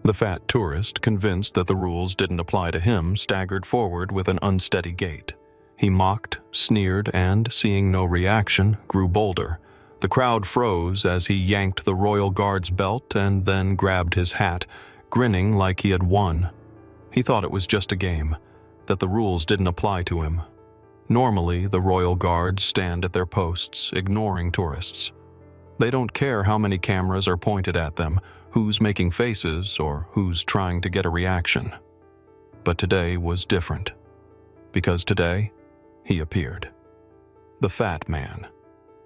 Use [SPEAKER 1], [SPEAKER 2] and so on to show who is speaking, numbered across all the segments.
[SPEAKER 1] The fat tourist, convinced that the rules didn't apply to him, staggered forward with an unsteady gait. He mocked, sneered, and, seeing no reaction, grew bolder. The crowd froze as he yanked the royal guard's belt and then grabbed his hat, grinning like he had won. He thought it was just a game, that the rules didn't apply to him. Normally, the royal guards stand at their posts, ignoring tourists. They don't care how many cameras are pointed at them, who's making faces, or who's trying to get a reaction. But today was different, because today, he appeared. The fat man.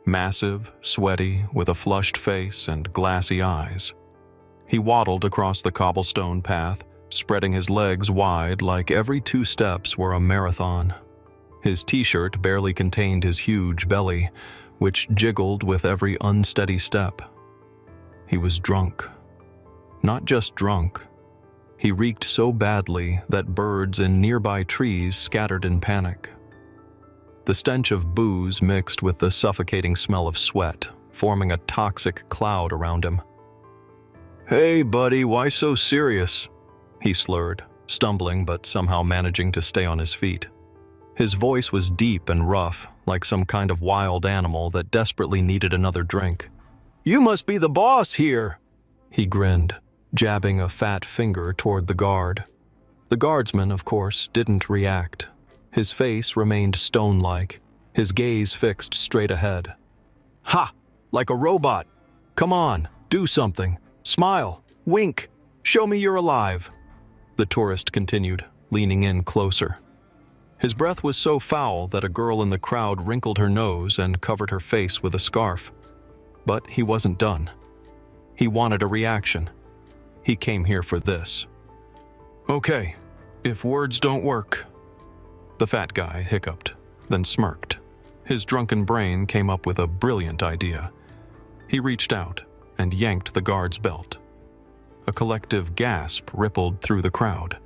[SPEAKER 1] Massive, sweaty, with a flushed face and glassy eyes. He waddled across the cobblestone path, spreading his legs wide like every 2 steps were a marathon. His t-shirt barely contained his huge belly, which jiggled with every unsteady step. He was drunk. Not just drunk. He reeked so badly that birds in nearby trees scattered in panic. The stench of booze mixed with the suffocating smell of sweat, forming a toxic cloud around him. "Hey, buddy, why so serious?" he slurred, stumbling but somehow managing to stay on his feet. His voice was deep and rough, like some kind of wild animal that desperately needed another drink. "You must be the boss here," he grinned, jabbing a fat finger toward the guard. The guardsman, of course, didn't react. His face remained stone-like, his gaze fixed straight ahead. "Ha! Like a robot! Come on, do something! Smile! Wink! Show me you're alive!" The tourist continued, leaning in closer. His breath was so foul that a girl in the crowd wrinkled her nose and covered her face with a scarf. But he wasn't done. He wanted a reaction. He came here for this. "Okay, if words don't work..." The fat guy hiccuped, then smirked. His drunken brain came up with a brilliant idea. He reached out and yanked the guard's belt. A collective gasp rippled through the crowd.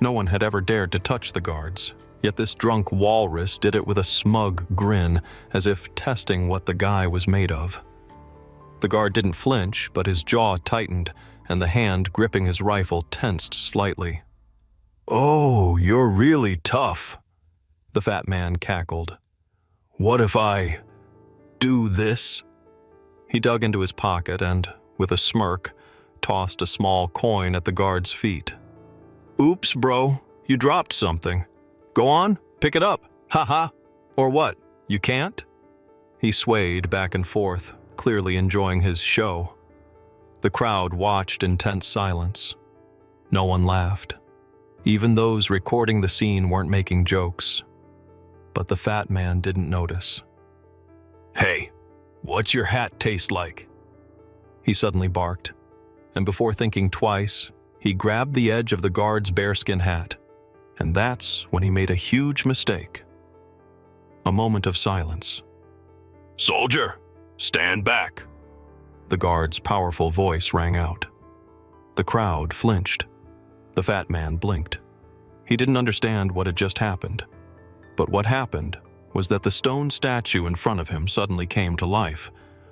[SPEAKER 1] No one had ever dared to touch the guards, yet this drunk walrus did it with a smug grin, as if testing what the guy was made of. The guard didn't flinch, but his jaw tightened, and the hand gripping his rifle tensed slightly. "Oh, you're really tough," the fat man cackled. "What if I do this?" He dug into his pocket and, with a smirk, tossed a small coin at the guard's feet. "Oops, bro, you dropped something. Go on, pick it up. Ha-ha. Or what, you can't?" He swayed back and forth, clearly enjoying his show. The crowd watched in tense silence. No one laughed. Even those recording the scene weren't making jokes. But the fat man didn't notice. "Hey, what's your hat taste like?" He suddenly barked, and before thinking twice, he grabbed the edge of the guard's bearskin hat. And that's when he made a huge mistake. A moment of silence. "Soldier, stand back!" The guard's powerful voice rang out. The crowd flinched. The fat man blinked. He didn't understand what had just happened. But what happened was that the stone statue in front of him suddenly came to life.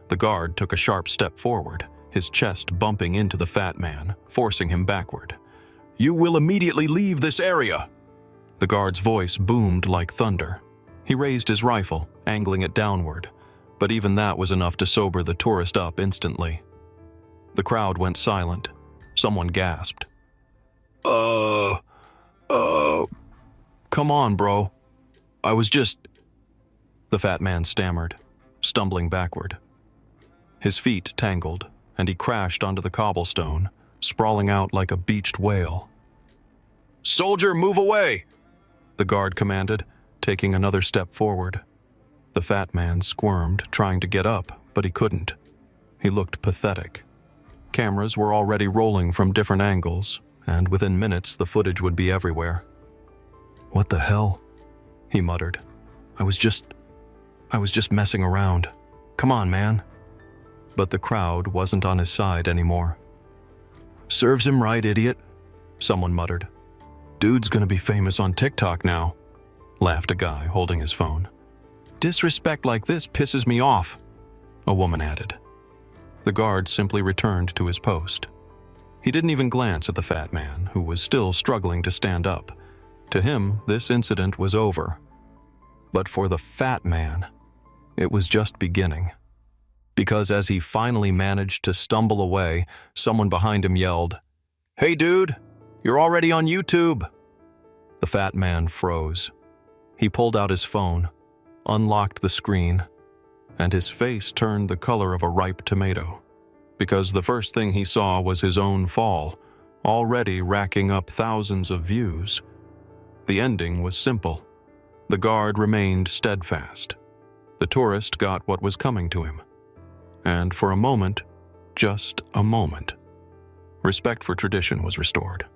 [SPEAKER 1] The guard took a sharp step forward, his chest bumping into the fat man, forcing him backward. "You will immediately leave this area!" The guard's voice boomed like thunder. He raised his rifle, angling it downward, but even that was enough to sober the tourist up instantly. The crowd went silent. Someone gasped. Come on, bro. I was just..." The fat man stammered, stumbling backward. His feet tangled, and he crashed onto the cobblestone, sprawling out like a beached whale. "Soldier, move away!" the guard commanded, taking another step forward. The fat man squirmed, trying to get up, but he couldn't. He looked pathetic. Cameras were already rolling from different angles, and within minutes the footage would be everywhere. "What the hell?" he muttered. I was just messing around. Come on, man." But the crowd wasn't on his side anymore. "Serves him right, idiot," someone muttered. "Dude's gonna be famous on TikTok now," laughed a guy holding his phone. "Disrespect like this pisses me off," a woman added. The guard simply returned to his post. He didn't even glance at the fat man, who was still struggling to stand up. To him, this incident was over. But for the fat man, it was just beginning. Because as he finally managed to stumble away, someone behind him yelled, "Hey dude, you're already on YouTube!" The fat man froze. He pulled out his phone, unlocked the screen, and his face turned the color of a ripe tomato. Because the first thing he saw was his own fall, already racking up thousands of views. The ending was simple. The guard remained steadfast. The tourist got what was coming to him. And for a moment, just a moment, respect for tradition was restored.